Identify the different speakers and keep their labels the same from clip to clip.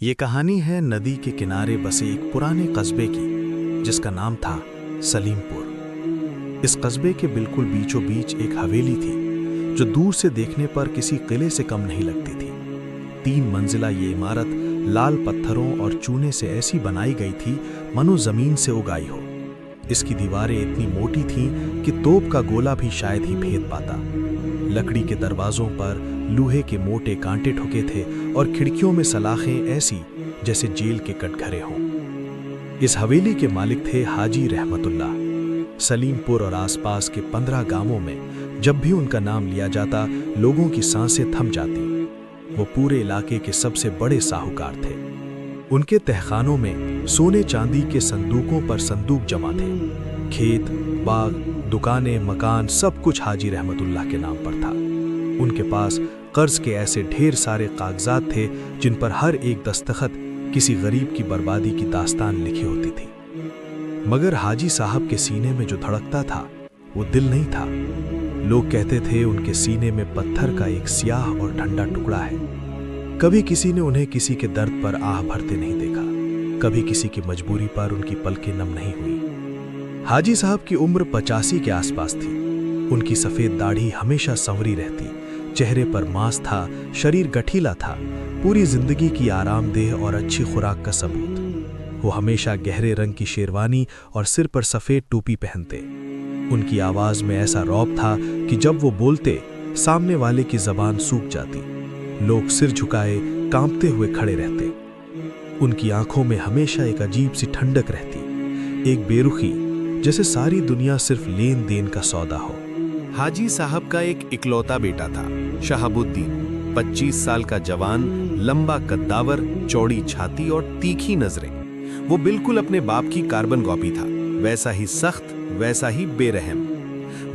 Speaker 1: ये कहानी है नदी के किनारे बसे एक पुराने कस्बे की, जिसका नाम था सलीमपुर। इस कस्बे के बिल्कुल बीचों बीच एक हवेली थी, जो दूर से देखने पर किसी किले से कम नहीं लगती थी। 3 मंजिला ये इमारत लाल पत्थरों और चूने से ऐसी बनाई गई थी मानो जमीन से उगाई हो। इसकी दीवारें इतनी मोटी थीं कि तोप का गोला भी शायद ही भेद पाता। लकड़ी के दरवाजों पर लोहे के मोटे कांटे ठुके थे और खिड़कियों में सलाखें ऐसी जैसे जेल के कटघरे हों। इस हवेली के मालिक थे हाजी रहमतुल्लाह। सलीमपुर और आसपास के 15 गांवों में जब भी उनका नाम लिया जाता, लोगों की सांसें थम जाती। वो पूरे इलाके के सबसे बड़े साहूकार थे। उनके तहखानों में सोने चांदी के संदूकों पर संदूक जमा थे। खेत, बाग, दुकानें, मकान सब कुछ हाजी रहमतुल्लाह के नाम पर था। उनके पास कर्ज के ऐसे ढेर सारे कागजात थे जिन पर हर एक दस्तखत किसी गरीब की बर्बादी की दास्तान लिखी होती थी। मगर हाजी साहब के सीने में जो धड़कता था वो दिल नहीं था। लोग कहते थे उनके सीने में पत्थर का एक स्याह और ठंडा टुकड़ा है। कभी किसी ने उन्हें किसी के दर्द पर आह भरते नहीं देखा, कभी किसी की मजबूरी पर उनकी पलकें नम नहीं हुई। हाजी साहब की उम्र 85 के आसपास थी। उनकी सफेद दाढ़ी हमेशा संवरी रहती, चेहरे पर मांस था, शरीर गठीला था, पूरी जिंदगी की आरामदेह और अच्छी खुराक का सबूत। वो हमेशा गहरे रंग की शेरवानी और सिर पर सफेद टोपी पहनते। उनकी आवाज में ऐसा रौब था कि जब वो बोलते, सामने वाले की जबान सूख जाती। लोग सिर झुकाए कांपते हुए खड़े रहते। उनकी आंखों में हमेशा एक अजीब सी ठंडक रहती, एक बेरुखी, जैसे सारी दुनिया सिर्फ लेन देन का सौदा हो।
Speaker 2: हाजी साहब का एक इकलौता बेटा था, शहाबुद्दीन। 25 साल का जवान, लंबा कद्दावर, चौड़ी छाती और तीखी नजरें। वो बिल्कुल अपने बाप की कार्बन कॉपी था, वैसा ही सख्त, वैसा ही बेरहम।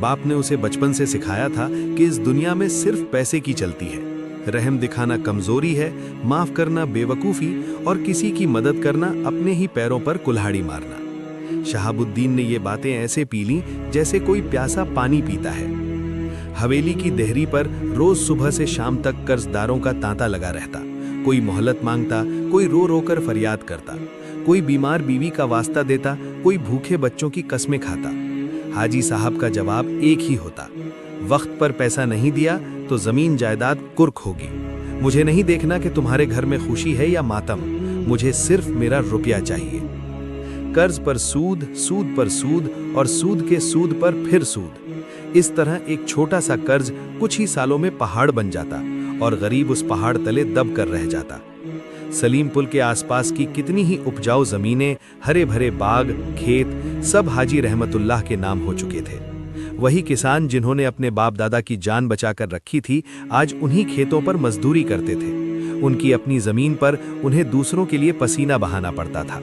Speaker 2: बाप ने उसे बचपन से सिखाया था कि इस दुनिया में सिर्फ पैसे की चलती है। रहम दिखाना कमजोरी है, माफ करना बेवकूफी और किसी की मदद करना अपने ही पैरों पर कुल्हाड़ी मारना। शहाबुद्दीन ने ये बातें ऐसे पी लीं जैसे कोई प्यासा पानी पीता है। हवेली की देहरी पर रोज सुबह से शाम तक कर्जदारों का तांता लगा रहता। कोई मोहलत मांगता, कोई रो रो कर फरियाद करता, कोई बीमार बीवी का वास्ता देता, कोई भूखे बच्चों की कसमें खाता। हाजी साहब का जवाब एक ही होता, वक्त पर पैसा नहीं दिया तो जमीन जायदाद कुर्क होगी। मुझे नहीं देखना कि तुम्हारे घर में खुशी है या मातम, मुझे सिर्फ मेरा रुपया चाहिए। कर्ज पर सूद, सूद पर सूद और सूद के सूद पर फिर सूद। इस तरह एक छोटा सा कर्ज कुछ ही सालों में पहाड़ बन जाता और गरीब उस पहाड़ तले दब कर रह जाता। सलीमपुर के आसपास की कितनी ही उपजाऊ जमीनें, हरे भरे बाग, खेत सब हाजी रहमतुल्लाह के नाम हो चुके थे। वही किसान जिन्होंने अपने बाप दादा की जान बचाकर रखी थी, आज उन्हीं खेतों पर मजदूरी करते थे। उनकी अपनी जमीन पर उन्हें दूसरों के लिए पसीना बहाना पड़ता था।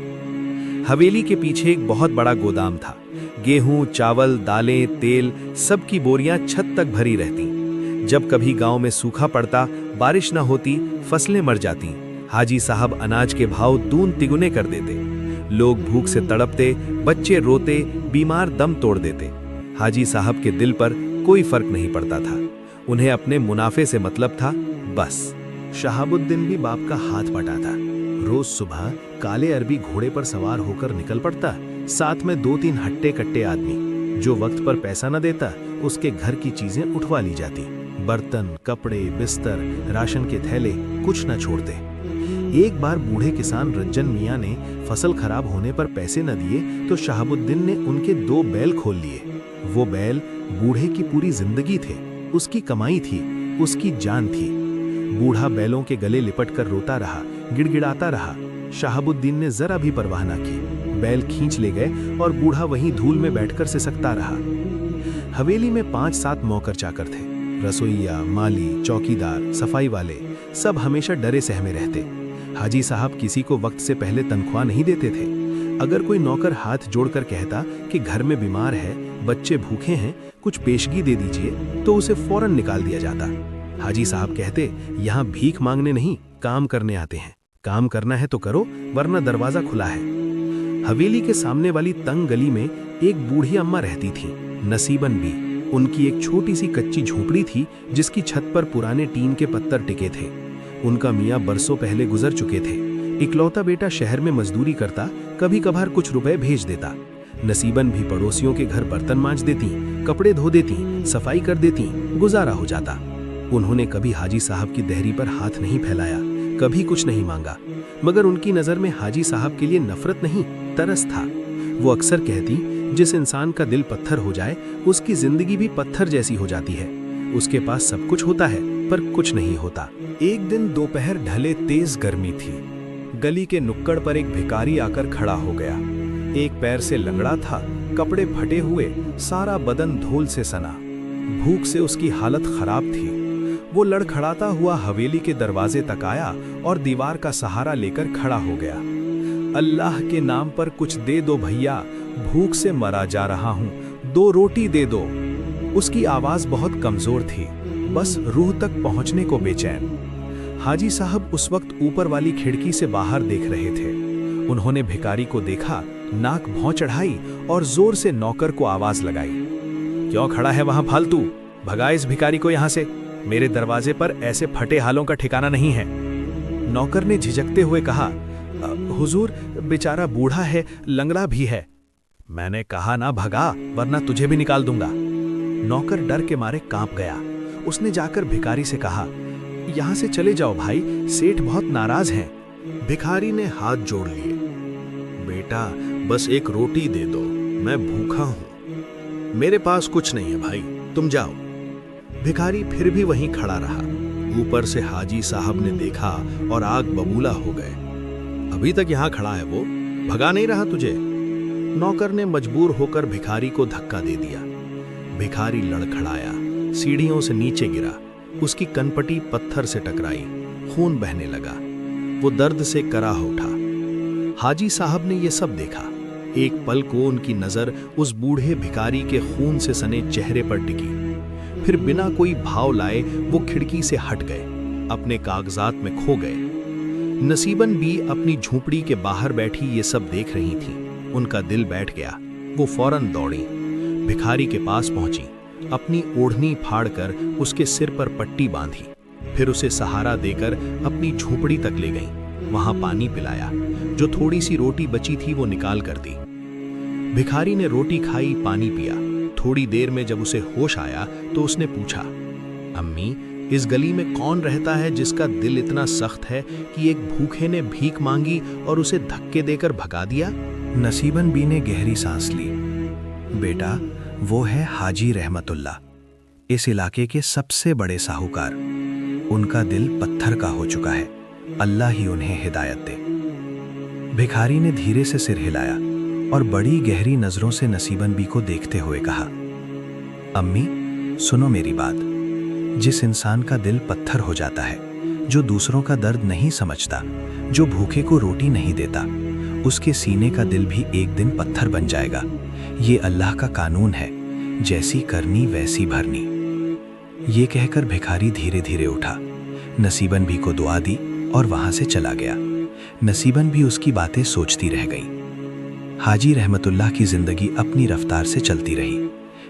Speaker 2: हवेली के पीछे एक बहुत बड़ा गोदाम था। गेहूं, चावल, दालें, तेल सब की बोरियां छत तक भरी रहती। जब कभी गांव में सूखा पड़ता, बारिश न होती, फसलें मर जाती, हाजी साहब अनाज के भाव दून तिगुने कर देते। लोग भूख से तड़पते, बच्चे रोते, बीमार दम तोड़ देते। हाजी साहब के दिल पर कोई फर्क नहीं पड़ता था। उन्हें अपने मुनाफे से मतलब था, बस। शहाबुद्दीन भी बाप का हाथ बटाता। रोज सुबह काले अरबी घोड़े पर सवार होकर निकल पड़ता, साथ में 2-3 हट्टे कट्टे आदमी। जो वक्त पर पैसा न देता, उसके घर की चीजें उठवा ली जाती। बर्तन, कपड़े, बिस्तर, राशन के थैले कुछ न छोड़ते। एक बार बूढ़े किसान रंजन मियाँ ने फसल खराब होने पर पैसे न दिए तो शहाबुद्दीन ने उनके 2 बैल खोल लिए। वो बैल बूढ़े की पूरी जिंदगी थे, उसकी कमाई थी, उसकी जान थी। बूढ़ा बैलों के गले लिपट कर रोता रहा, गिड़गिड़ाता रहा। शहाबुद्दीन ने जरा भी परवाह न की। बैल खींच ले गए और बूढ़ा वहीं धूल में बैठकर सिसकता रहा। हवेली में 5-7 नौकर चाकर थे। रसोइया, माली, चौकीदार, सफाई वाले सब हमेशा डरे सहमे रहते। हाजी साहब किसी को वक्त से पहले तनख्वाह नहीं देते थे। अगर कोई नौकर हाथ जोड़कर कहता कि घर में बीमार है, बच्चे भूखे हैं, कुछ पेशगी दे दीजिए, तो उसे फौरन निकाल दिया जाता। हाजी साहब कहते, यहाँ भीख मांगने नहीं, काम करने आते हैं। काम करना है तो करो, वरना दरवाजा खुला है। हवेली के सामने वाली तंग गली में एक बूढ़ी अम्मा रहती थी, नसीबन भी। उनकी एक छोटी सी कच्ची झोपड़ी थी जिसकी छत पर पुराने टीन के पत्तर टिके थे। उनका मियाँ बरसों पहले गुजर चुके थे, इकलौता बेटा शहर में मजदूरी करता, कभी कभार कुछ रुपए भेज देता। नसीबन भी पड़ोसियों के घर बर्तन मांज देती, कपड़े धो देती, सफाई कर देती, गुजारा हो जाता। उन्होंने कभी हाजी साहब की देहरी पर हाथ नहीं फैलाया, कभी कुछ नहीं मांगा, मगर उनकी नज़र में हाजी साहब के लिए नफरत नहीं, तरस था। वो अक्सर कहती, जिस इंसान का दिल पत्थर हो जाए उसकी जिंदगी भी पत्थर जैसी हो जाती है। उसके पास सब कुछ होता है पर कुछ नहीं होता। एक दिन दोपहर ढले तेज गर्मी थी। गली के नुक्कड़ पर एक भिखारी आकर खड़ा हो गया। एक पैर से लंगड़ा था, कपड़े फटे हुए, सारा बदन धूल से सना। भूख से उसकी हालत खराब थी। वो लड़खड़ाता हुआ हवेली के दरवाजे तक आया और दीवार का सहारा लेकर खड़ा हो गया। अल्लाह के नाम पर कुछ दे दो भैया, भूख से मरा जा रहा हूँ, 2 रोटी दे दो। उसकी आवाज बहुत कमजोर थी, बस रूह तक पहुंचने को बेचैन। हाजी साहब उस वक्त ऊपर वाली खिड़की से बाहर देख रहे थे। उन्होंने भिखारी को देखा, नाक भौं चढ़ाई और जोर से नौकर को आवाज लगाई, क्यों खड़ा है वहां फालतू, भगा इस भिखारी को यहां से, मेरे दरवाजे पर ऐसे फटे हालों का ठिकाना नहीं है। नौकर ने झिझकते हुए कहा, हुजूर बेचारा बूढ़ा है, लंगड़ा भी है। मैंने कहा ना भगा, वरना तुझे भी निकाल दूंगा। नौकर डर के मारे कांप गया। उसने जाकर भिखारी से कहा, यहां से चले जाओ भाई, सेठ बहुत नाराज हैं। भिखारी ने हाथ जोड़ लिए, बेटा बस एक रोटी दे दो, मैं भूखा हूं, मेरे पास कुछ नहीं है भाई, तुम जाओ। भिखारी फिर भी वहीं खड़ा रहा। ऊपर से हाजी साहब ने देखा और आग बबूला हो गए। अभी तक यहां खड़ा है वो, भगा नहीं रहा तुझे? नौकर ने मजबूर होकर भिखारी को धक्का दे दिया। भिखारी लड़खड़ाया, सीढ़ियों से नीचे गिरा, उसकी कनपटी पत्थर से टकराई, खून बहने लगा। वो दर्द से कराह उठा। हाजी साहब ने ये सब देखा। एक पल को उनकी नजर उस बूढ़े भिखारी के खून से सने चेहरे पर टिकी। फिर बिना कोई भाव लाए वो खिड़की से हट गए, अपने कागजात में खो गए। नसीबन भी अपनी झोपड़ी के बाहर बैठी ये सब देख रही थी। उनका दिल बैठ गया। वो फौरन दौड़ी, भिखारी के पास पहुंची, अपनी ओढ़नी फाड़कर उसके सिर पर पट्टी बांधी, फिर उसे सहारा देकर अपनी झोपड़ी तक ले गई। वहां पानी पिलाया, जो थोड़ी सी रोटी बची थी वो निकाल कर दी। भिखारी ने रोटी खाई, पानी पिया। थोड़ी देर में जब उसे होश आया तो उसने पूछा, अम्मी इस गली में कौन रहता है जिसका दिल इतना सख्त है कि एक भूखे ने भीख मांगी और उसे धक्के देकर भगा दिया? नसीबन बी ने गहरी सांस ली। बेटा वो है हाजी रहमतुल्लाह, इस इलाके के सबसे बड़े साहूकार। उनका दिल पत्थर का हो चुका है, अल्लाह ही उन्हें हिदायत दे। भिखारी ने धीरे से सिर हिलाया और बड़ी गहरी नजरों से नसीबन बी को देखते हुए कहा, अम्मी सुनो मेरी बात। जिस इंसान का दिल पत्थर हो जाता है, जो दूसरों का दर्द नहीं समझता, जो भूखे को रोटी नहीं देता, उसके सीने का दिल भी एक दिन पत्थर बन जाएगा। ये अल्लाह का कानून है, जैसी करनी वैसी भरनी। ये कहकर भिखारी धीरे धीरे उठा, नसीबन बी को दुआ दी और वहां से चला गया। नसीबन भी उसकी बातें सोचती रह गई। हाजी रहमतुल्लाह की जिंदगी अपनी रफ्तार से चलती रही।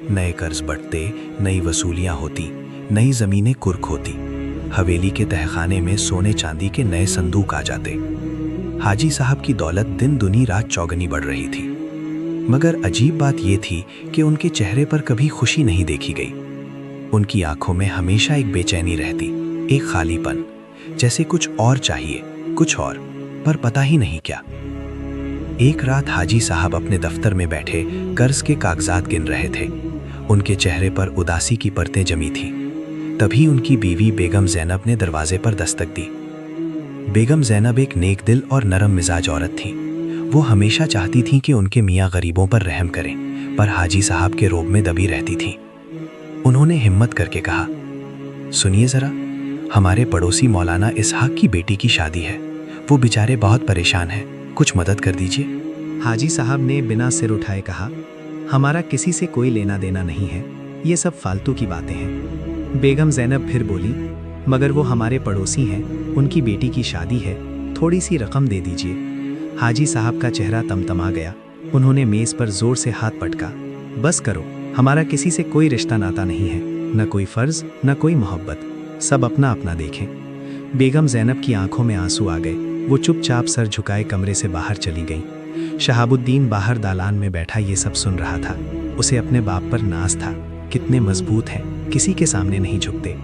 Speaker 2: नए कर्ज बढ़ते, नई वसूलियां होती, नई जमीनें कुर्क होती, हवेली के तहखाने में सोने चांदी के नए संदूक आ जाते। हाजी साहब की दौलत दिन दुनी रात चौगनी बढ़ रही थी, मगर अजीब बात यह थी कि उनके चेहरे पर कभी खुशी नहीं देखी गई। उनकी आंखों में हमेशा एक बेचैनी रहती, एक खालीपन, जैसे कुछ और चाहिए, कुछ और, पर पता ही नहीं क्या। एक रात हाजी साहब अपने दफ्तर में बैठे कर्ज के कागजात गिन रहे थे। उनके चेहरे पर उदासी की परतें जमी थीं। तभी उनकी बीवी बेगम ज़ैनब ने दरवाजे पर दस्तक दी। बेगम ज़ैनब एक नेक दिल और नरम मिजाज औरत थीं। वो हमेशा चाहती थीं कि उनके मियाँ गरीबों पर रहम करें, पर हाजी साहब के रोब में दबी रहती थीं। उन्होंने हिम्मत करके कहा, सुनिए ज़रा, हमारे पड़ोसी मौलाना इसहाक की बेटी की शादी है। वो बेचारे बहुत परेशान हैं, कुछ मदद कर दीजिए।
Speaker 3: हाजी साहब ने बिना सिर उठाए कहा, हमारा किसी से कोई लेना देना नहीं है, ये सब फालतू की बातें हैं। बेगम ज़ैनब फिर बोली, मगर वो हमारे पड़ोसी हैं, उनकी बेटी की शादी है, थोड़ी सी रकम दे दीजिए। हाजी साहब का चेहरा तमतमा गया। उन्होंने मेज़ पर जोर से हाथ पटका, बस करो, हमारा किसी से कोई रिश्ता नाता नहीं है, न कोई फ़र्ज़ न कोई मोहब्बत, सब अपना अपना देखें। बेगम ज़ैनब की आंखों में आंसू आ गए। वो चुपचाप सर झुकाए कमरे से बाहर चली गईं। शहाबुद्दीन बाहर दालान में बैठा ये सब सुन रहा था। उसे अपने बाप पर नाज था, कितने मजबूत हैं, किसी के सामने नहीं झुकते।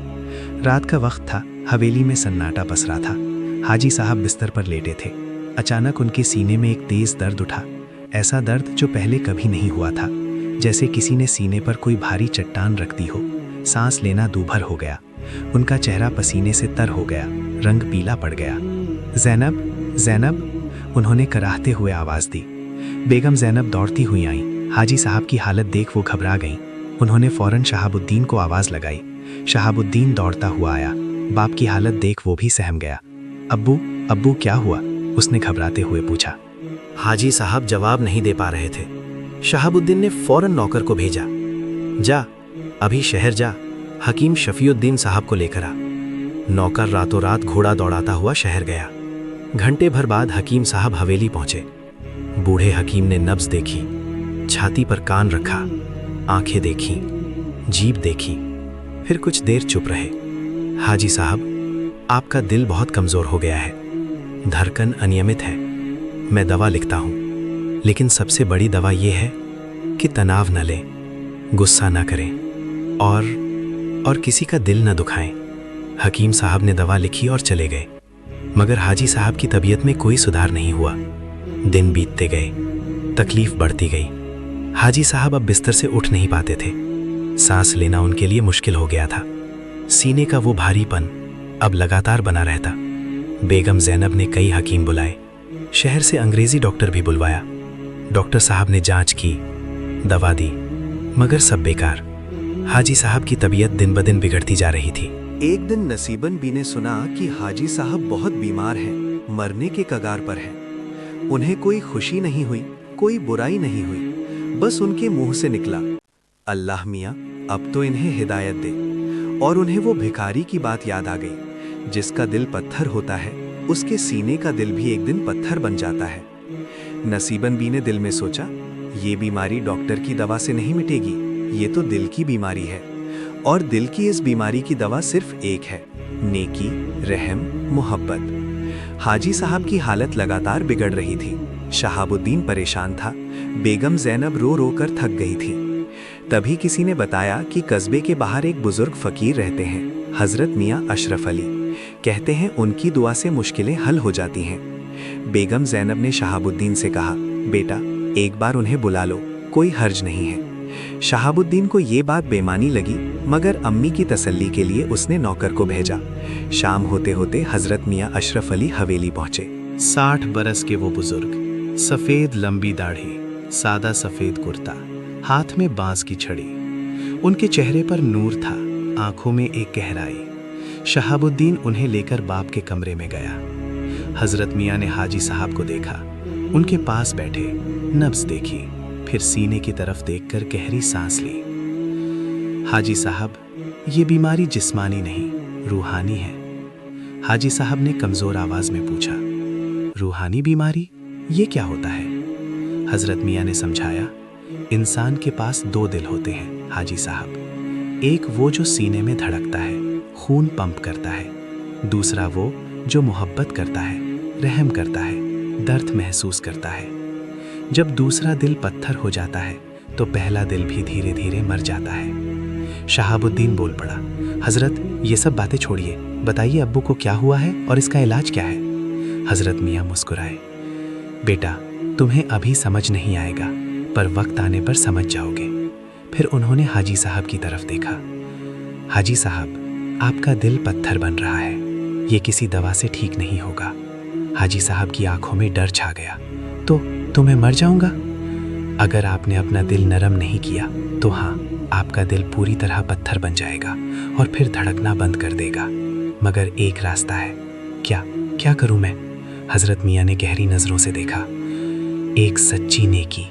Speaker 3: रात का वक्त था, हवेली में सन्नाटा पसरा था। हाजी साहब बिस्तर पर लेटे थे। अचानक उनके सीने में एक तेज दर्द उठा, ऐसा दर्द जो पहले कभी नहीं हुआ था, जैसे किसी ने सीने पर कोई भारी चट्टान रख दी हो। सांस लेना दूभर हो गया। उनका चेहरा पसीने से तर हो गया, रंग पीला पड़ गया। ज़ैनब, ज़ैनब, उन्होंने कराहते हुए आवाज़ दी। बेगम ज़ैनब दौड़ती हुई आईं। हाजी साहब की हालत देख वो घबरा गईं। उन्होंने फ़ौरन शहाबुद्दीन को आवाज़ लगाई। शहाबुद्दीन दौड़ता हुआ आया। बाप की हालत देख वो भी सहम गया। अब्बू, अब्बू क्या हुआ? उसने घबराते हुए पूछा।
Speaker 4: हाजी साहब जवाब नहीं दे पा रहे थे। शहाबुद्दीन ने फौरन नौकर को भेजा। जा, अभी शहर जा, हकीम शफीउद्दीन साहब को लेकर आ। नौकर रातों रात घोड़ा दौड़ाता हुआ शहर गया। घंटे भर बाद हकीम साहब हवेली पहुंचे। बूढ़े हकीम ने नब्ज देखी, छाती पर कान रखा, आंखें देखी, जीभ देखी, फिर कुछ देर चुप रहे। हाजी साहब, आपका दिल बहुत कमज़ोर हो गया है, धड़कन अनियमित है। मैं दवा लिखता हूँ, लेकिन सबसे बड़ी दवा यह है कि तनाव न लें, गुस्सा न करें और किसी का दिल न दुखाएं। हकीम साहब ने दवा लिखी और चले गए। मगर हाजी साहब की तबीयत में कोई सुधार नहीं हुआ। दिन बीतते गए, तकलीफ बढ़ती गई। हाजी साहब अब बिस्तर से उठ नहीं पाते थे। सांस लेना उनके लिए मुश्किल हो गया था। सीने का वो भारीपन अब लगातार बना रहता। बेगम ज़ैनब ने कई हकीम बुलाए, शहर से अंग्रेजी डॉक्टर भी बुलवाया। डॉक्टर साहब ने जांच की, दवा दी, मगर सब बेकार। हाजी साहब की तबीयत दिन ब दिन बिगड़ती जा रही थी।
Speaker 1: एक दिन नसीबन बी ने सुना कि हाजी साहब बहुत बीमार हैं, मरने के कगार पर हैं। उन्हें कोई खुशी नहीं हुई, कोई बुराई नहीं हुई, बस उनके मुंह से निकला, अल्लाह मियाँ अब तो इन्हें हिदायत दे। और उन्हें वो भिखारी की बात याद आ गई, जिसका दिल पत्थर होता है उसके सीने का दिल भी एक दिन पत्थर बन जाता है। नसीबन बी ने दिल में सोचा, ये बीमारी डॉक्टर की दवा से नहीं मिटेगी, ये तो दिल की बीमारी है। और दिल की इस बीमारी की दवा सिर्फ एक है, नेकी, रहम, मोहब्बत। हाजी साहब की हालत लगातार बिगड़ रही थी। शहाबुद्दीन परेशान था, बेगम ज़ैनब रो रो कर थक गई थी। तभी किसी ने बताया कि कस्बे के बाहर एक बुजुर्ग फकीर रहते हैं, हजरत मियाँ अशरफ अली। कहते हैं उनकी दुआ से मुश्किलें हल हो जाती हैं। बेगम ज़ैनब ने शहाबुद्दीन से कहा, बेटा एक बार उन्हें बुला लो, कोई हर्ज नहीं है। शहाबुद्दीन को ये बात बेमानी लगी, मगर अम्मी की तसल्ली के लिए उसने नौकर को भेजा। शाम होते होते हजरत मियाँ अशरफ अली हवेली पहुंचे।
Speaker 2: 60 बरस के वो बुजुर्ग, सफ़ेद लंबी दाढ़ी, सादा सफ़ेद कुर्ता, हाथ में बांस की छड़ी। उनके चेहरे पर नूर था, आंखों में एक गहराई। शहाबुद्दीन उन्हें लेकर बाप के कमरे में गया। हजरत मियाँ ने हाजी साहब को देखा, उनके पास बैठे, नब्ज देखी, फिर सीने की तरफ देखकर गहरी सांस ली। हाजी साहब, ये बीमारी जिस्मानी नहीं, रूहानी है। हाजी साहब ने कमज़ोर आवाज़ में पूछा, रूहानी बीमारी, ये क्या होता है? हजरत मियाँ ने समझाया, इंसान के पास 2 दिल होते हैं हाजी साहब। एक वो जो सीने में धड़कता है, खून पंप करता है। दूसरा वो जो मोहब्बत करता है, रहम करता है, दर्द महसूस करता है। जब दूसरा दिल पत्थर हो जाता है तो पहला दिल भी धीरे धीरे मर जाता है। शहाबुद्दीन बोल पड़ा, हजरत ये सब बातें छोड़िए, बताइए अब्बू को क्या हुआ है और इसका इलाज क्या है? हजरत मियाँ मुस्कुराए, बेटा तुम्हें अभी समझ नहीं आएगा, पर वक्त आने पर समझ जाओगे। फिर उन्होंने हाजी साहब की तरफ देखा। हाजी साहब, आपका दिल पत्थर बन रहा है, ये किसी दवा से ठीक नहीं होगा। हाजी साहब की आंखों में डर छा गया। तो मैं मर जाऊंगा? अगर आपने अपना दिल नरम नहीं किया तो हाँ, आपका दिल पूरी तरह पत्थर बन जाएगा और फिर धड़कना बंद कर देगा। मगर एक रास्ता है। क्या करूं मैं? हजरत मियाँ ने गहरी नजरों से देखा। एक सच्ची नेकी,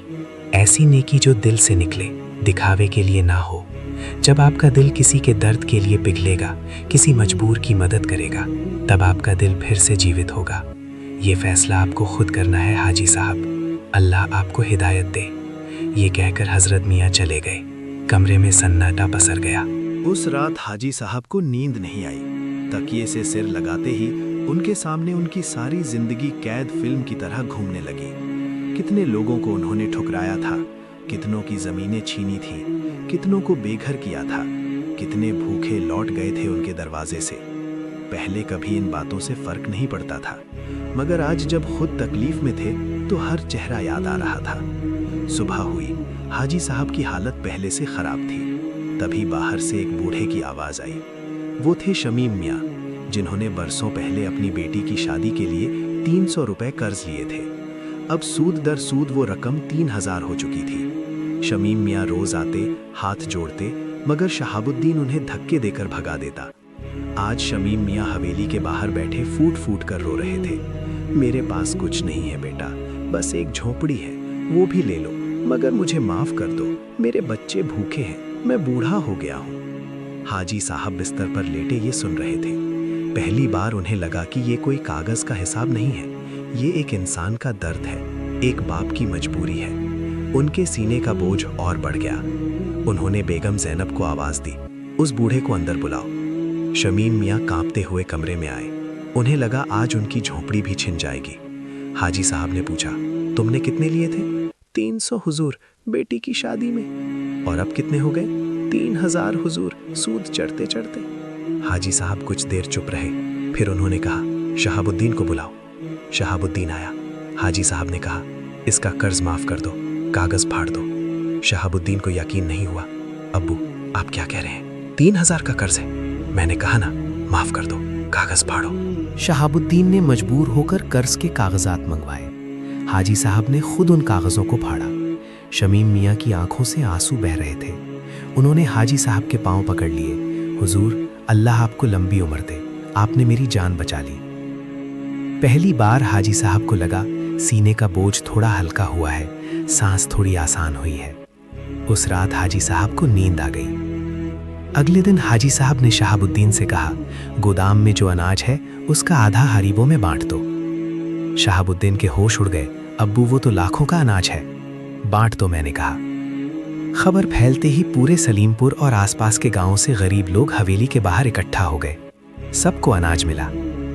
Speaker 2: ऐसी नेकी जो दिल से निकले, दिखावे के लिए ना हो। जब आपका दिल किसी के दर्द के लिए पिघलेगा, किसी मजबूर की मदद करेगा, तब आपका दिल फिर से जीवित होगा। ये फैसला आपको खुद करना है हाजी साहब। अल्लाह आपको हिदायत दे। ये कहकर हजरत मियाँ चले गए। कमरे में सन्नाटा पसर गया।
Speaker 1: उस रात हाजी साहब को नींद नहीं आई। तकिए से सिर लगाते ही उनके सामने उनकी सारी जिंदगी कैद फिल्म की तरह घूमने लगी। कितने लोगों को उन्होंने ठुकराया था, कितनों की जमीनें छीनी थी, कितनों को बेघर किया था, कितने भूखे लौट गए थे उनके दरवाजे से। पहले कभी इन बातों से फर्क नहीं पड़ता था, मगर आज जब खुद तकलीफ में थे तो हर चेहरा याद आ रहा था। सुबह हुई, हाजी साहब की हालत पहले से खराब थी। तभी बाहर से एक बूढ़े की आवाज आई। वो थे शमीम मियाँ, जिन्होंने बरसों पहले अपनी बेटी की शादी के लिए 300 रुपए कर्ज लिए थे। अब सूद दर सूद वो रकम 3000 हो चुकी थी। शमीम मियाँ रोज आते, हाथ जोड़ते, मगर शहाबुद्दीन उन्हें धक्के देकर भगा देता। आज शमीम मियाँ हवेली के बाहर बैठे फूट फूट कर रो रहे थे। मेरे पास कुछ नहीं है बेटा, बस एक झोपड़ी है, वो भी ले लो, मगर मुझे माफ कर दो, मेरे बच्चे भूखे हैं, मैं बूढ़ा हो गया हूँ। हाजी साहब बिस्तर पर लेटे ये सुन रहे थे। पहली बार उन्हें लगा कि ये कोई कागज का हिसाब नहीं है, ये एक इंसान का दर्द है, एक बाप की मजबूरी है। उनके सीने का बोझ और बढ़ गया। उन्होंने बेगम ज़ैनब को आवाज दी, उस बूढ़े को अंदर बुलाओ। शमीम मियाँ कांपते हुए कमरे में आए। उन्हें लगा आज उनकी झोपड़ी भी छिन जाएगी। हाजी साहब ने पूछा, तुमने कितने लिए थे? 300 हुजूर, बेटी की शादी में। और अब कितने हो गए? 3000 हुजूर, सूद चढ़ते चढ़ते। हाजी साहब कुछ देर चुप रहे, फिर उन्होंने कहा, शहाबुद्दीन को बुलाओ। शहाबुद्दीन आया। हाजी साहब ने कहा, इसका कर्ज माफ कर दो, कागज फाड़ दो। शहाबुद्दीन को यकीन नहीं हुआ। अब्बू, आप क्या कह रहे हैं? 3000 का कर्ज है। मैंने कहा ना, माफ कर दो, कागज फाड़ो।
Speaker 4: शहाबुद्दीन ने मजबूर होकर कर्ज के कागजात मंगवाए। हाजी साहब ने खुद उन कागजों को फाड़ा। शमीम मियाँ की आंखों से आंसू बह रहे थे। उन्होंने हाजी साहब के पांव पकड़ लिए। हुजूर, अल्लाह आपको लंबी उम्र दे, आपने मेरी जान बचा ली। पहली बार हाजी साहब को लगा सीने का बोझ थोड़ा हल्का हुआ है, सांस थोड़ी आसान हुई है। उस रात हाजी साहब को नींद आ गई। अगले दिन हाजी साहब ने शहाबुद्दीन से कहा, गोदाम में जो अनाज है उसका आधा हरीबों में बांट दो। शहाबुद्दीन के होश उड़ गए। अब्बू, वो तो लाखों का अनाज है, बांट दो, मैंने कहा। खबर फैलते ही पूरे सलीमपुर और आसपास के गांवों से गरीब लोग हवेली के बाहर इकट्ठा हो गए। सबको अनाज मिला।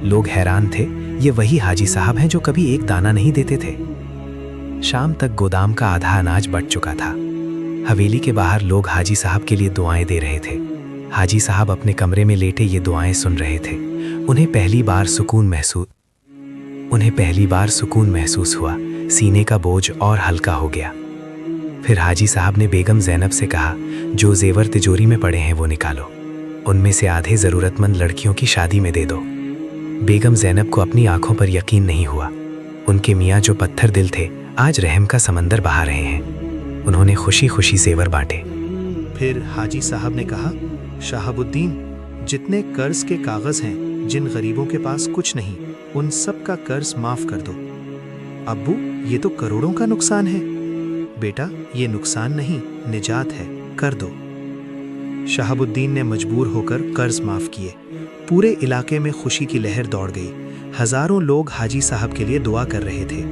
Speaker 4: लोग हैरान थे, ये वही हाजी साहब हैं जो कभी एक दाना नहीं देते थे। शाम तक गोदाम का आधा अनाज बट चुका था। हवेली के बाहर लोग हाजी साहब के लिए दुआएं दे रहे थे। हाजी साहब अपने कमरे में लेटे ये दुआएं सुन रहे थे। उन्हें पहली बार सुकून महसूस हुआ। सीने का बोझ और हल्का हो गया। फिर हाजी साहब ने बेगम ज़ैनब से कहा, जो जेवर तिजोरी में पड़े हैं वो निकालो, उनमें से आधे ज़रूरतमंद लड़कियों की शादी में दे दो। बेगम ज़ैनब को अपनी आंखों पर यकीन नहीं हुआ। उनके मियाँ जो पत्थर दिल थे, आज रहम का समंदर बहा रहे हैं। उन्होंने खुशी खुशी जेवर बांटे।
Speaker 1: फिर हाजी साहब ने कहा, शहाबुद्दीन, जितने कर्ज के कागज हैं, जिन गरीबों के पास कुछ नहीं, उन सब का कर्ज माफ कर दो। अब्बू, ये तो करोड़ों का नुकसान है। बेटा, ये नुकसान नहीं, निजात है, कर दो। शहाबुद्दीन ने मजबूर होकर कर्ज माफ किए। पूरे इलाके में खुशी की लहर दौड़ गई। हजारों लोग हाजी साहब के लिए दुआ कर रहे थे।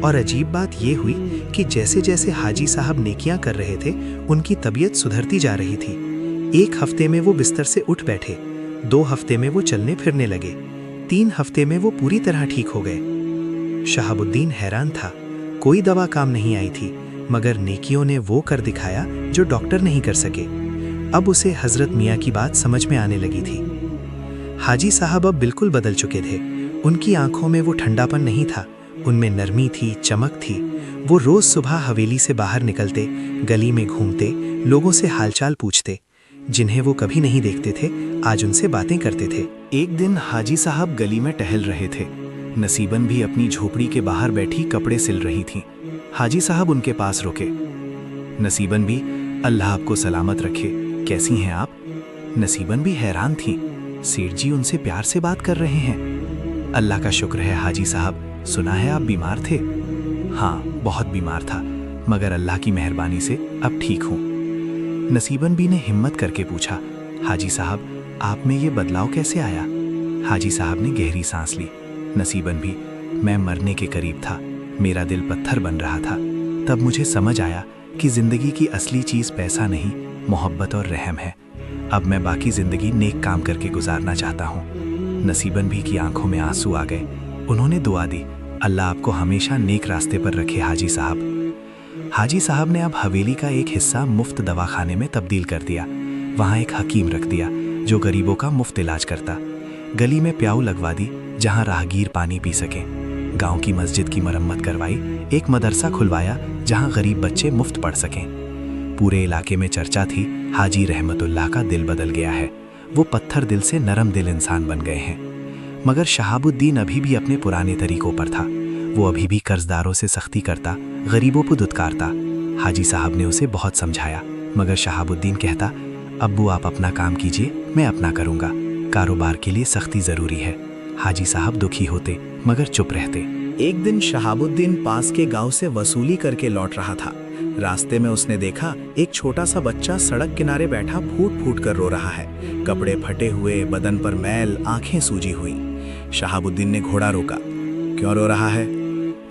Speaker 1: और अजीब बात ये हुई कि जैसे जैसे हाजी साहब नेकियां कर रहे थे, उनकी तबीयत सुधरती जा रही थी। 1 हफ्ते में वो बिस्तर से उठ बैठे, 2 हफ्ते में वो चलने फिरने लगे, 3 हफ्ते में वो पूरी तरह ठीक हो गए। शहाबुद्दीन हैरान था। कोई दवा काम नहीं आई थी, मगर नेकियों ने वो कर दिखाया जो डॉक्टर नहीं कर सके। अब उसे हजरत मियाँ की बात समझ में आने लगी थी। हाजी साहब अब बिल्कुल बदल चुके थे। उनकी आंखों में वो ठंडापन नहीं था, उनमें नरमी थी, चमक थी। वो रोज सुबह हवेली से बाहर निकलते, गली में घूमते, लोगों से हालचाल पूछते। जिन्हें वो कभी नहीं देखते थे, आज उनसे बातें करते थे।
Speaker 2: एक दिन हाजी साहब गली में टहल रहे थे। नसीबन भी अपनी झोपड़ी के बाहर बैठी कपड़े सिल रही थी। हाजी साहब उनके पास रुके। नसीबन भी, अल्लाह आपको सलामत रखे, कैसी हैं आप? नसीबन भी हैरान थी। सेठ जी उनसे प्यार से बात कर रहे हैं। अल्लाह का शुक्र है हाजी साहब, सुना है आप बीमार थे? हाँ, बहुत बीमार था, मगर अल्लाह की मेहरबानी से अब ठीक हूँ। नसीबन भी ने हिम्मत करके पूछा, हाजी साहब, आप में ये बदलाव कैसे आया? हाजी साहब ने गहरी सांस ली। नसीबन भी, मैं मरने के करीब था, मेरा दिल पत्थर बन रहा था। तब मुझे समझ आया कि जिंदगी की असली चीज़ पैसा नहीं, मोहब्बत और रहम है। अब मैं बाकी जिंदगी नेक काम करके गुजारना चाहता हूँ।
Speaker 3: नसीबन भी की आंखों में आंसू आ गए। उन्होंने दुआ दी, अल्लाह आपको हमेशा नेक रास्ते पर रखे हाजी साहब। हाजी साहब ने अब हवेली का एक हिस्सा मुफ्त दवाखाने में तब्दील कर दिया। वहाँ एक हकीम रख दिया जो गरीबों का मुफ्त इलाज करता। गली में प्याऊ लगवा दी जहाँ राहगीर पानी पी सकें। गांव की मस्जिद की मरम्मत करवाई। एक मदरसा खुलवाया जहाँ गरीब बच्चे मुफ्त पढ़ सकें। पूरे इलाके में चर्चा थी, हाजी रहमतुल्लाह का दिल बदल गया है। वो पत्थर दिल से नरम दिल इंसान बन गए हैं। मगर शहाबुद्दीन अभी भी अपने पुराने तरीकों पर था। वो अभी भी कर्जदारों से सख्ती करता, गरीबों को दुत्कारता। हाजी साहब ने उसे बहुत समझाया, मगर शहाबुद्दीन कहता, अब्बू आप अपना काम कीजिए, मैं अपना करूँगा। कारोबार के लिए सख्ती ज़रूरी है। हाजी साहब दुखी होते मगर चुप रहते।
Speaker 1: एक दिन शहाबुद्दीन पास के गांव से वसूली करके लौट रहा था। रास्ते में उसने देखा एक छोटा सा बच्चा सड़क किनारे बैठा फूट फूट कर रो रहा है। कपड़े फटे हुए, बदन पर मैल, आंखें सूजी हुई। शहाबुद्दीन ने घोड़ा रोका। क्यों रो रहा है?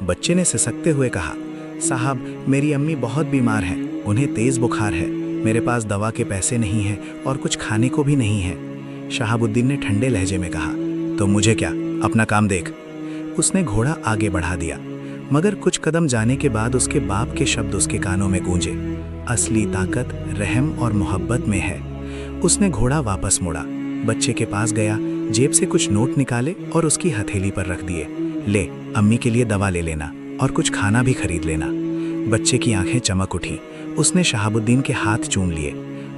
Speaker 1: बच्चे ने सिसकते हुए कहा, साहब मेरी अम्मी बहुत बीमार हैं, उन्हें तेज बुखार है। मेरे पास दवा के पैसे नहीं हैं और कुछ खाने को भी नहीं है। शहाबुद्दीन ने ठंडे लहजे में कहा, तो मुझे क्या, अपना काम देख। उसने घोड़ा आगे बढ़ा दिया, मगर कुछ कदम जाने के बाद उसके बाप के शब्द उसके कानों में गूंजे, असली ताकत रहम और मोहब्बत में है। उसने घोड़ा वापस मोड़ा, बच्चे के पास गया, जेब से कुछ नोट निकाले और उसकी हथेली पर रख दिए। ले, अम्मी के लिए दवा ले लेना और कुछ खाना भी खरीद लेना। बच्चे की आंखें चमक उठी। उसने शहाबुद्दीन के हाथ चूम लिए।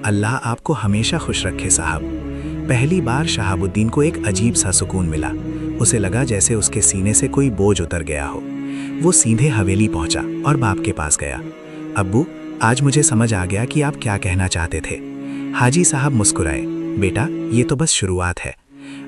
Speaker 1: अल्लाह आपको हमेशा खुश रखे साहब। पहली बार शहाबुद्दीन को एक अजीब सा सुकून मिला। उसे लगा जैसे उसके सीने से कोई बोझ उतर गया हो। वो सीधे हवेली पहुंचा और बाप के पास गया। अब्बू, आज मुझे समझ आ गया कि आप क्या कहना चाहते थे। हाजी साहब मुस्कुराए, बेटा ये तो बस शुरुआत है।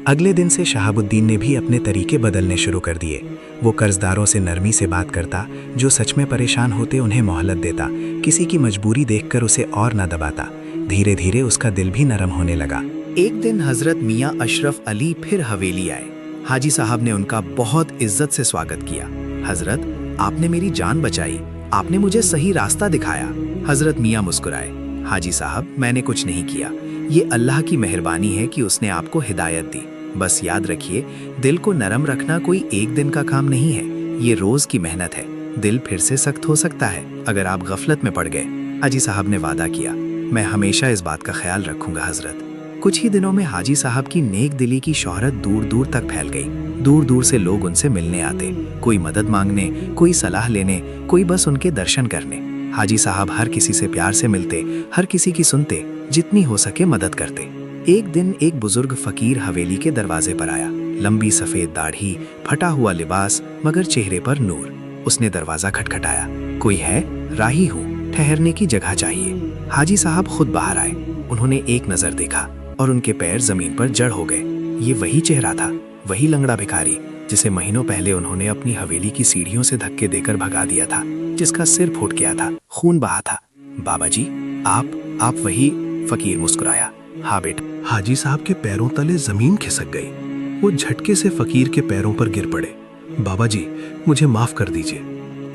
Speaker 1: अगले दिन से शहाबुद्दीन ने भी अपने तरीके बदलने शुरू कर दिए। वो कर्जदारों से नरमी से बात करता, जो सच में परेशान होते उन्हें मोहलत देता, किसी की मजबूरी देखकर उसे और न दबाता। धीरे धीरे उसका दिल भी नरम होने लगा।
Speaker 3: एक दिन हजरत मियाँ अशरफ अली फिर हवेली आए। हाजी साहब ने उनका बहुत इज्जत से स्वागत किया। हजरत, आपने मेरी जान बचाई, आपने मुझे सही रास्ता दिखाया। हजरत मियाँ मुस्कुराए, हाजी साहब मैंने कुछ नहीं किया, ये अल्लाह की मेहरबानी है कि उसने आपको हिदायत दी। बस याद रखिए, दिल को नरम रखना कोई एक दिन का काम नहीं है, ये रोज की मेहनत है। दिल फिर से सख्त हो सकता है अगर आप गफलत में पड़ गए। हाजी साहब ने वादा किया, मैं हमेशा इस बात का ख्याल रखूंगा हजरत। कुछ ही दिनों में हाजी साहब की नेक दिली की शोहरत दूर दूर तक फैल गई। दूर दूर से लोग उनसे मिलने आते, कोई मदद मांगने, कोई सलाह लेने, कोई बस उनके दर्शन करने। हाजी साहब हर किसी से प्यार से मिलते, हर किसी की सुनते, जितनी हो सके मदद करते। एक दिन एक बुजुर्ग फकीर हवेली के दरवाजे पर आया। लंबी सफेद दाढ़ी, फटा हुआ लिबास, मगर चेहरे पर नूर। उसने दरवाजा खटखटाया, कोई है? राही हूँ, ठहरने की जगह चाहिए। हाजी साहब खुद बाहर आए। उन्होंने एक नजर देखा और उनके पैर जमीन पर जड़ हो गए। ये वही चेहरा था, वही लंगड़ा भिखारी जिसे महीनों पहले उन्होंने अपनी हवेली की सीढ़ियों से धक्के देकर भगा दिया था, जिसका सिर फूट गया था, खून बहा था। बाबा जी, आप वही? फकीर मुस्कुराया, हाँ बेटा।
Speaker 2: हाजी साहब के पैरों तले जमीन खिसक गई। वो झटके से फकीर के पैरों पर गिर पड़े। बाबा जी, मुझे माफ कर दीजिए।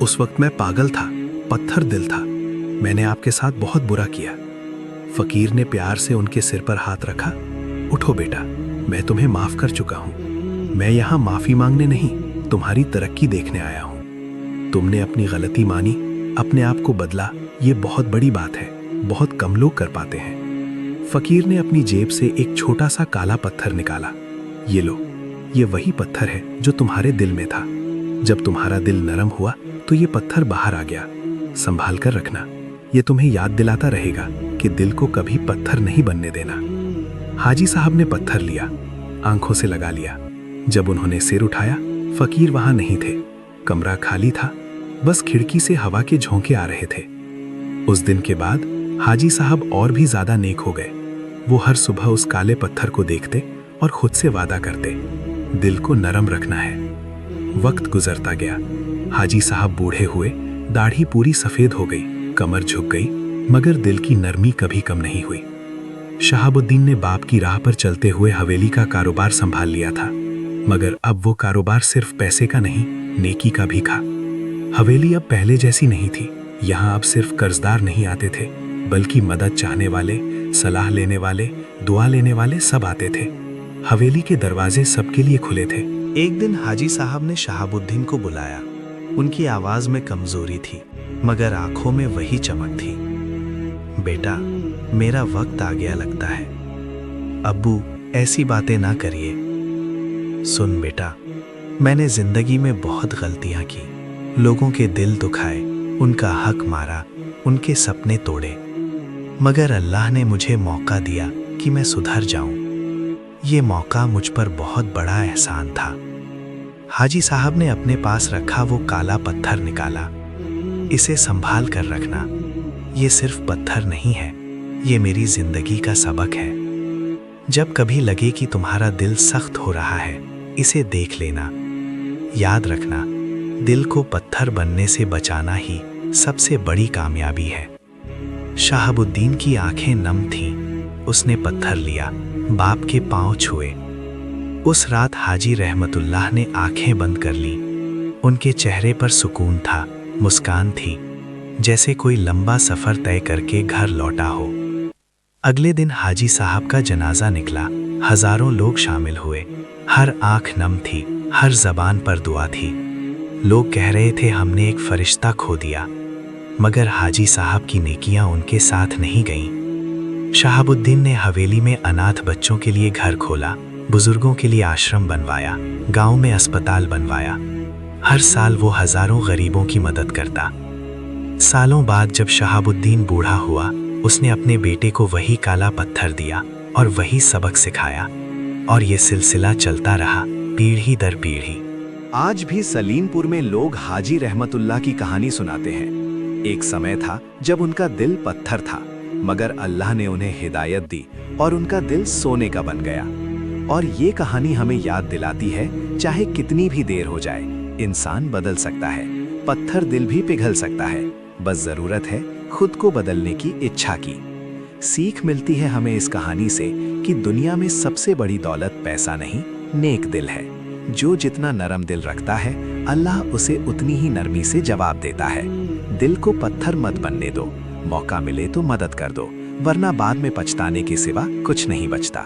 Speaker 2: उस वक्त मैं पागल था, पत्थर दिल था। मैंने आपके साथ बहुत बुरा किया। फकीर ने प्यार से उनके सिर पर हाथ रखा। उठो बेटा, मैं तुम्हें माफ कर चुका हूँ। मैं यहाँ माफी मांगने नहीं, तुम्हारी तरक्की देखने आया हूँ। तुमने अपनी गलती मानी, अपने आप को बदला, ये बहुत बड़ी बात है, बहुत कम लोग कर पाते हैं। फकीर ने अपनी जेब से एक छोटा सा काला पत्थर निकाला। ये लो, ये वही पत्थर है जो तुम्हारे दिल में था। जब तुम्हारा दिल नरम हुआ तो ये पत्थर बाहर आ गया। संभाल कर रखना, ये तुम्हें याद दिलाता रहेगा कि दिल को कभी पत्थर नहीं बनने देना। हाजी साहब ने पत्थर लिया, आंखों से लगा लिया। जब उन्होंने सिर उठाया, फकीर वहां नहीं थे। कमरा खाली था, बस खिड़की से हवा के झोंके आ रहे थे। उस दिन के बाद हाजी साहब और भी ज्यादा नेक हो गए। वो हर सुबह उस काले पत्थर को देखते और खुद से वादा करते, दिल को नरम रखना है। वक्त गुजरता गया। हाजी साहब बूढ़े हुए, दाढ़ी पूरी सफेद हो गई, कमर झुक गई, मगर दिल की नरमी कभी कम नहीं हुई। शहाबुद्दीन ने बाप की राह पर चलते हुए हवेली का कारोबार संभाल लिया था, मगर अब वो कारोबार सिर्फ पैसे का नहीं, नेकी का भी था। हवेली अब पहले जैसी नहीं थी। यहाँ अब सिर्फ कर्जदार नहीं आते थे, बल्कि मदद चाहने वाले, सलाह लेने वाले, दुआ लेने वाले सब आते थे।
Speaker 4: हवेली के दरवाजे सबके लिए खुले थे।
Speaker 1: एक दिन हाजी साहब ने शहाबुद्दीन को बुलाया। उनकी आवाज में कमजोरी थी, मगर आंखों में वही चमक थी। बेटा, मेरा वक्त आ गया लगता है। अब्बू, ऐसी बातें ना करिए। सुन बेटा, मैंने जिंदगी में बहुत गलतियां की, लोगों के दिल दुखाए, उनका हक मारा, उनके सपने तोड़े, मगर अल्लाह ने मुझे मौका दिया कि मैं सुधर जाऊं। ये मौका मुझ पर बहुत बड़ा एहसान था। हाजी साहब ने अपने पास रखा वो काला पत्थर निकाला। इसे संभाल कर रखना। ये सिर्फ पत्थर नहीं है, ये मेरी जिंदगी का सबक है। जब कभी लगे कि तुम्हारा दिल सख्त हो रहा है, इसे देख लेना। याद रखना, दिल को पत्थर बनने से बचाना ही सबसे बड़ी कामयाबी है। शहाबुद्दीन की आंखें नम थीं। उसने पत्थर लिया, बाप के पांव छुए। उस रात हाजी रहमतुल्लाह ने आंखें बंद कर ली। उनके चेहरे पर सुकून था, मुस्कान थी, जैसे कोई लंबा सफर तय करके घर लौटा हो। अगले दिन हाजी साहब का जनाजा निकला। हजारों लोग शामिल हुए। हर आंख नम थी, हर जबान पर दुआ थी। लोग कह रहे थे हमने एक फरिश्ता खो दिया, मगर हाजी साहब की नेकियां उनके साथ नहीं गईं। शहाबुद्दीन ने हवेली में अनाथ बच्चों के लिए घर खोला, बुजुर्गों के लिए आश्रम बनवाया, गांव में अस्पताल बनवाया। हर साल वो हजारों गरीबों की मदद करता। सालों बाद जब शहाबुद्दीन बूढ़ा हुआ, उसने अपने बेटे को वही काला पत्थर दिया और वही सबक सिखाया, और ये सिलसिला चलता रहा पीढ़ी दर पीढ़ी।
Speaker 2: आज भी सलीमपुर में लोग हाजी रहमतुल्लाह की कहानी सुनाते हैं। एक समय था जब उनका दिल पत्थर था, मगर अल्लाह ने उन्हें हिदायत दी और उनका दिल सोने का बन गया। और ये कहानी हमें याद दिलाती है, चाहे कितनी भी देर हो जाए, इंसान बदल सकता है, पत्थर दिल भी पिघल सकता है। बस जरूरत है खुद को बदलने की इच्छा की। सीख मिलती है हमें इस कहानी से कि दुनिया में सबसे बड़ी दौलत पैसा नहीं, नेक दिल है। जो जितना नरम दिल रखता है, अल्लाह उसे उतनी ही नरमी से जवाब देता है। दिल को पत्थर मत बनने दो, मौका मिले तो मदद कर दो, वरना बाद में पछताने के सिवा कुछ नहीं बचता।